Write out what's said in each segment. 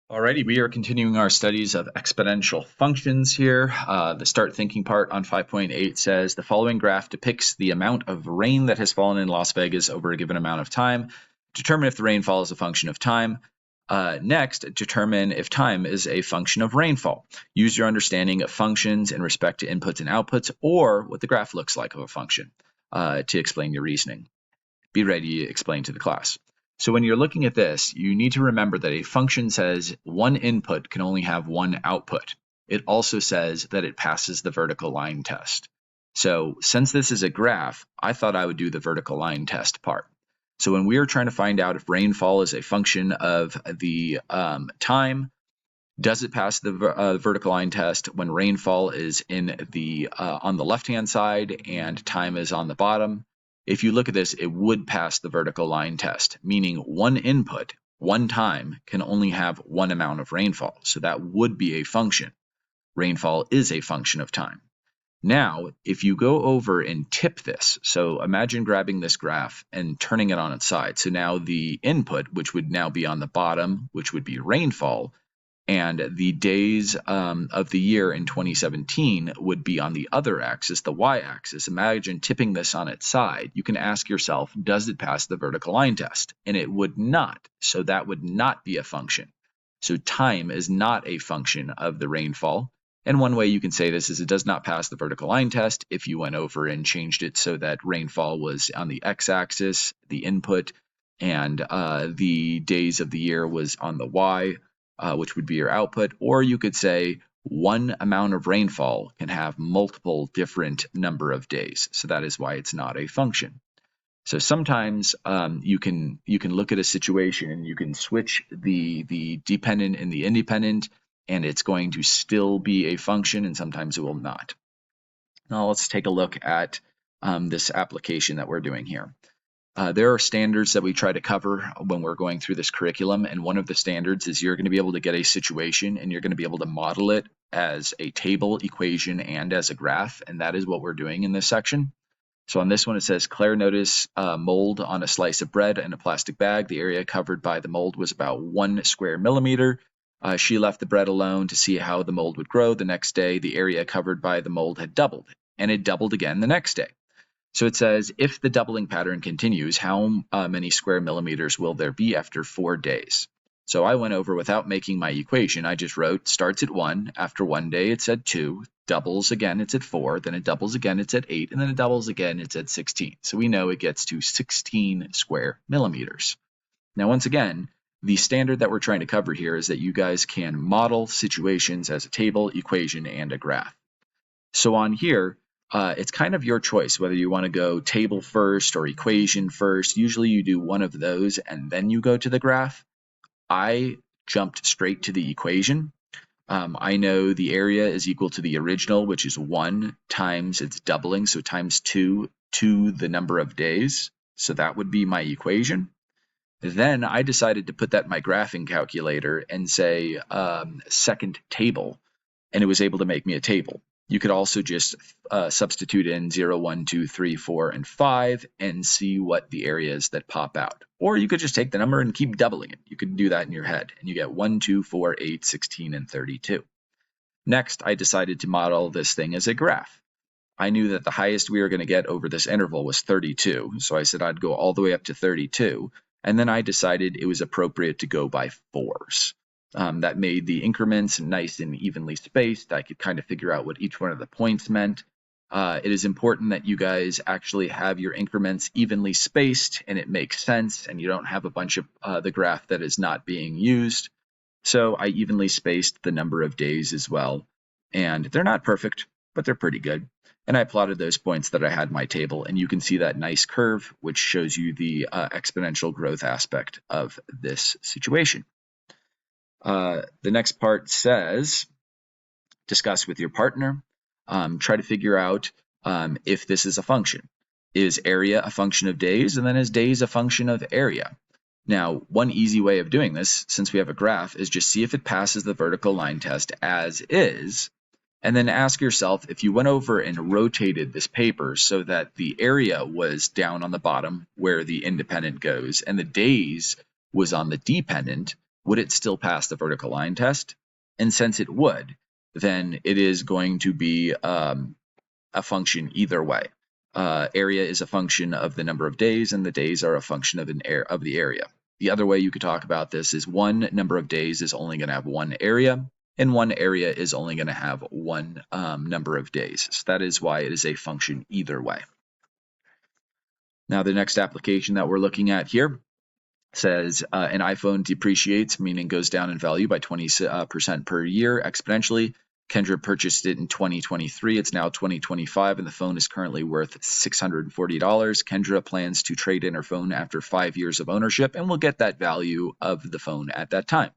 Alrighty, we are continuing our studies of exponential functions here. The start thinking part on 5.8 says the following graph depicts the amount of rain that has fallen in Las Vegas over a given amount of time. Determine if the rainfall is a function of time. Next, determine if time is a function of rainfall. Use your understanding of functions in respect to inputs and outputs, or what the graph looks like of a function to explain your reasoning. Be ready to explain to the class. So when you're looking at this, you need to remember that a function says one input can only have one output. It also says that it passes the vertical line test. So since this is a graph, I thought I would do the vertical line test part. So when we are trying to find out if rainfall is a function of the time, does it pass the vertical line test when rainfall is in the on the left-hand side and time is on the bottom? If you look at this, it would pass the vertical line test, meaning one input, one time, can only have one amount of rainfall. So that would be a function. Rainfall is a function of time. Now, if you go over and tip this, so imagine grabbing this graph and turning it on its side. So now the input, which would now be on the bottom, which would be rainfall, and the days of the year in 2017 would be on the other axis, the y-axis. Imagine tipping this on its side. You can ask yourself, does it pass the vertical line test? And it would not. So that would not be a function. So time is not a function of the rainfall. And one way you can say this is it does not pass the vertical line test if you went over and changed it so that rainfall was on the x-axis, the input, and the days of the year was on the y, which would be your output. Or you could say one amount of rainfall can have multiple different number of days. So that is why it's not a function. So sometimes you can look at a situation and you can switch the dependent and the independent, and it's going to still be a function, and sometimes it will not. Now let's take a look at this application that we're doing here. There are standards that we try to cover when we're going through this curriculum, and one of the standards is you're going to be able to get a situation and you're going to be able to model it as a table, equation, and as a graph, and that is what we're doing in this section. So on this one, it says Claire noticed mold on a slice of bread in a plastic bag. The area covered by the mold was about 1 square millimeter. She left the bread alone to see how the mold would grow. The next day, the area covered by the mold had doubled, and it doubled again the next day. So it says, if the doubling pattern continues, how many square millimeters will there be after 4 days? So I went over without making my equation. I just wrote starts at 1. After 1 day, it's at 2. Doubles again, it's at 4. Then it doubles again, it's at 8. And then it doubles again, it's at 16. So we know it gets to 16 square millimeters. Now, once again, the standard that we're trying to cover here is that you guys can model situations as a table, equation, and a graph. So on here, it's kind of your choice whether you want to go table first or equation first. Usually you do one of those and then you go to the graph. I jumped straight to the equation. I know the area is equal to the original, which is 1 times its doubling, so times 2 to the number of days. So that would be my equation. Then I decided to put that in my graphing calculator and say second table, and it was able to make me a table. You could also just substitute in 0, 1, 2, 3, 4, and 5 and see what the areas that pop out. Or you could just take the number and keep doubling it. You could do that in your head, and you get 1, 2, 4, 8, 16, and 32. Next, I decided to model this thing as a graph. I knew that the highest we were going to get over this interval was 32, so I said I'd go all the way up to 32, and then I decided it was appropriate to go by 4s. That made the increments nice and evenly spaced. I could kind of figure out what each one of the points meant. It is important that you guys actually have your increments evenly spaced and it makes sense, and you don't have a bunch of the graph that is not being used. So I evenly spaced the number of days as well. And they're not perfect, but they're pretty good. And I plotted those points that I had in my table, and you can see that nice curve, which shows you the exponential growth aspect of this situation. The next part says, discuss with your partner. Try to figure out if this is a function. Is area a function of days? And then is days a function of area? Now, one easy way of doing this, since we have a graph, is just see if it passes the vertical line test as is, and then ask yourself if you went over and rotated this paper so that the area was down on the bottom where the independent goes and the days was on the dependent, would it still pass the vertical line test? And since it would, then it is going to be a function either way. Area is a function of the number of days, and the days are a function of the area. The other way you could talk about this is one number of days is only going to have one area, and one area is only going to have one number of days. So that is why it is a function either way. Now the next application that we're looking at here says an iPhone depreciates, meaning goes down in value by 20% per year exponentially. Kendra purchased it in 2023. It's now 2025, and the phone is currently worth $640. Kendra plans to trade in her phone after 5 years of ownership, and will get that value of the phone at that time.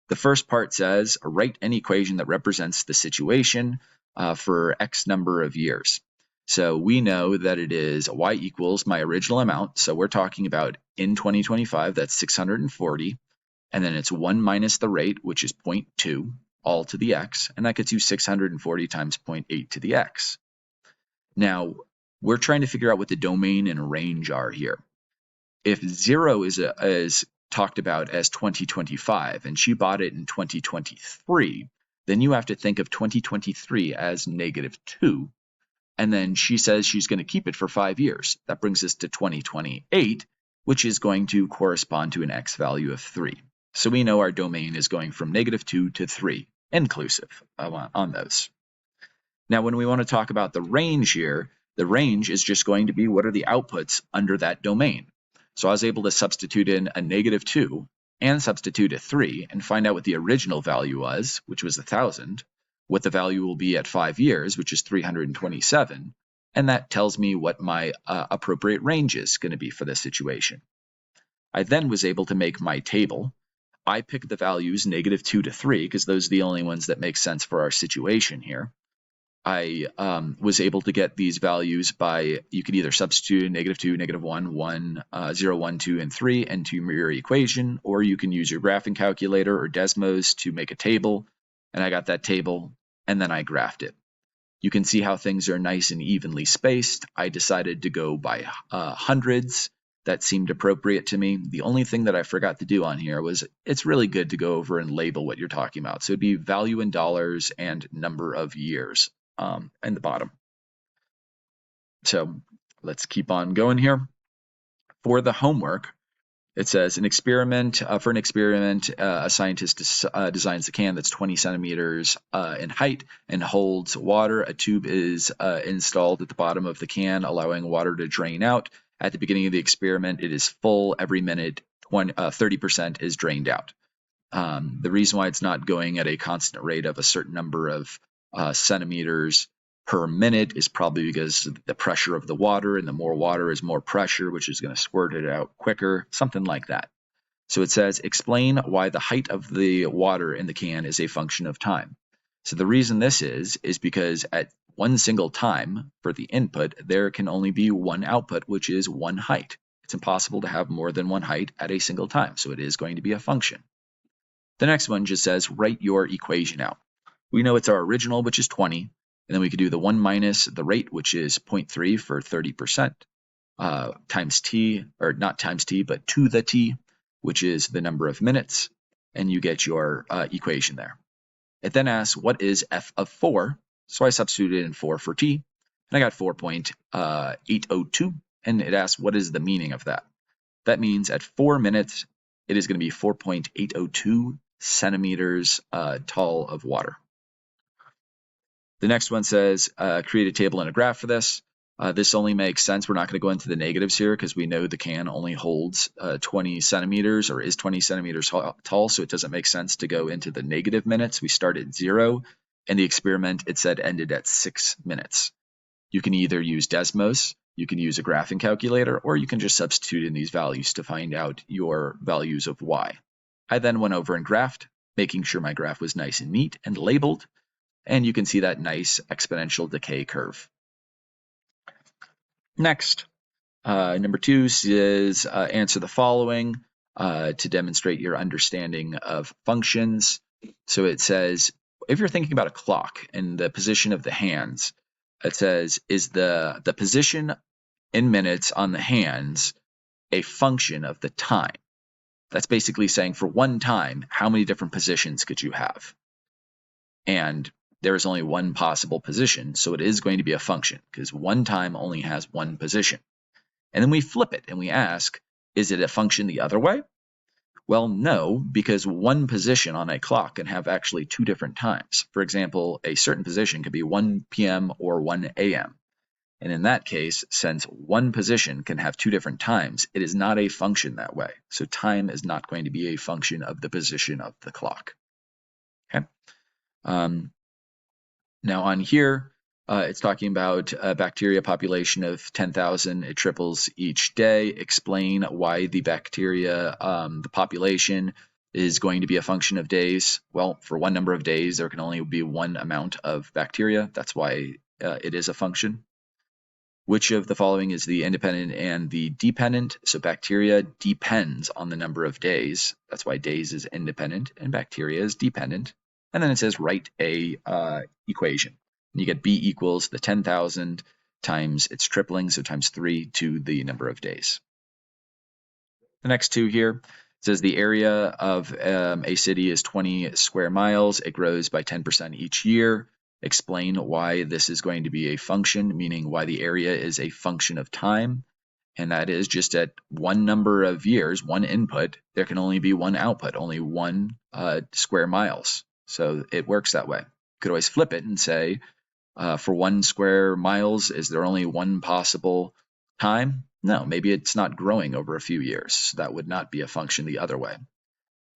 The first part says, write an equation that represents the situation for X number of years. So we know that it is y equals my original amount. So we're talking about in 2025, that's 640. And then it's 1 minus the rate, which is 0.2, all to the x. And that gets you 640 times 0.8 to the x. Now, we're trying to figure out what the domain and range are here. If 0 is talked about as 2025, and she bought it in 2023, then you have to think of 2023 as -2. And then she says she's going to keep it for 5 years. That brings us to 2028, which is going to correspond to an x value of 3. So we know our domain is going from -2 to 3, inclusive on those. Now, when we want to talk about the range here, the range is just going to be what are the outputs under that domain. So I was able to substitute in a -2 and substitute a 3 and find out what the original value was, which was 1,000. What the value will be at 5 years, which is 327, and that tells me what my appropriate range is going to be for this situation. I then was able to make my table. I picked the values -2 to 3 because those are the only ones that make sense for our situation here. I was able to get these values by, you could either substitute -2, -1, 1, 0, 1, 2, and 3 into your equation, or you can use your graphing calculator or Desmos to make a table, and I got that table, and then I graphed it. You can see how things are nice and evenly spaced. I decided to go by hundreds. That seemed appropriate to me. The only thing that I forgot to do on here was it's really good to go over and label what you're talking about. So it'd be value in dollars and number of years in the bottom. So let's keep on going here. For the homework, it says for an experiment, a scientist designs a can that's 20 centimeters in height and holds water. A tube is installed at the bottom of the can, allowing water to drain out. At the beginning of the experiment, it is full. Every minute, 30% is drained out. The reason why it's not going at a constant rate of a certain number of centimeters per minute is probably because the pressure of the water, and the more water is more pressure, which is going to squirt it out quicker, something like that. So it says, explain why the height of the water in the can is a function of time. So the reason this is because at one single time for the input, there can only be one output, which is one height. It's impossible to have more than one height at a single time, so it is going to be a function. The next one just says, write your equation out. We know it's our original, which is 20. And then we could do the 1 minus the rate, which is 0.3 for 30%, times t, or not times t, but to the t, which is the number of minutes, and you get your equation there. It then asks, what is f of 4? So I substituted in 4 for t, and I got 4.802, and it asks, what is the meaning of that? That means at 4 minutes, it is going to be 4.802 centimeters tall of water. The next one says, create a table and a graph for this. This only makes sense. We're not going to go into the negatives here because we know the can only holds 20 centimeters or is 20 centimeters tall, so it doesn't make sense to go into the negative minutes. We start at 0, and the experiment, it said, ended at 6 minutes. You can either use Desmos, you can use a graphing calculator, or you can just substitute in these values to find out your values of y. I then went over and graphed, making sure my graph was nice and neat and labeled. And you can see that nice exponential decay curve. Next, number 2 is answer the following to demonstrate your understanding of functions. So it says, if you're thinking about a clock and the position of the hands, it says, is the position in minutes on the hands a function of the time? That's basically saying for one time, how many different positions could you have? And there is only one possible position, so it is going to be a function because one time only has one position. And then we flip it and we ask, is it a function the other way? Well, no, because one position on a clock can have actually two different times. For example, a certain position could be 1 p.m. or 1 a.m. And in that case, since one position can have two different times, it is not a function that way. So time is not going to be a function of the position of the clock. Okay. Now on here, it's talking about a bacteria population of 10,000. It triples each day. Explain why the bacteria, the population, is going to be a function of days. Well, for one number of days, there can only be one amount of bacteria. That's why it is a function. Which of the following is the independent and the dependent? So bacteria depends on the number of days. That's why days is independent and bacteria is dependent. And then it says write a equation. And you get B equals the 10,000 times its tripling, so times 3 to the number of days. The next two here says the area of a city is 20 square miles. It grows by 10% each year. Explain why this is going to be a function, meaning why the area is a function of time. And that is just at one number of years, one input, there can only be one output, only 1 square miles. So it works that way. You could always flip it and say, for 1 square miles, is there only one possible time? No, maybe it's not growing over a few years. So that would not be a function the other way.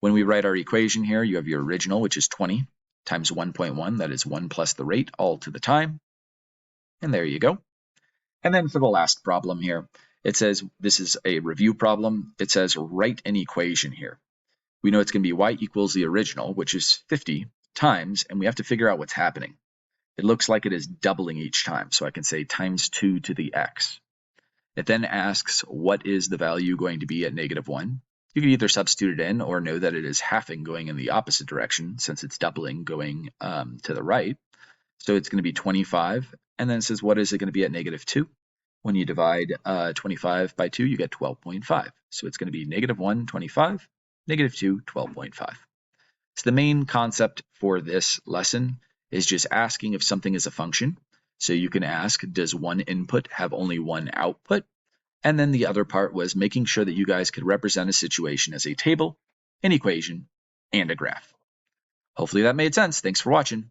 When we write our equation here, you have your original, which is 20 times 1.1, that is 1 plus the rate, all to the time. And there you go. And then for the last problem here, it says, this is a review problem. It says, write an equation here. We know it's going to be y equals the original, which is 50 times, and we have to figure out what's happening. It looks like it is doubling each time, so I can say times 2 to the x. It then asks, what is the value going to be at -1? You can either substitute it in or know that it is halving going in the opposite direction since it's doubling going to the right. So it's going to be 25. And then it says, what is it going to be at -2? When you divide 25 by 2, you get 12.5. So it's going to be -1, 25, -2, 12.5. So the main concept for this lesson is just asking if something is a function. So you can ask, does one input have only one output? And then the other part was making sure that you guys could represent a situation as a table, an equation, and a graph. Hopefully that made sense. Thanks for watching.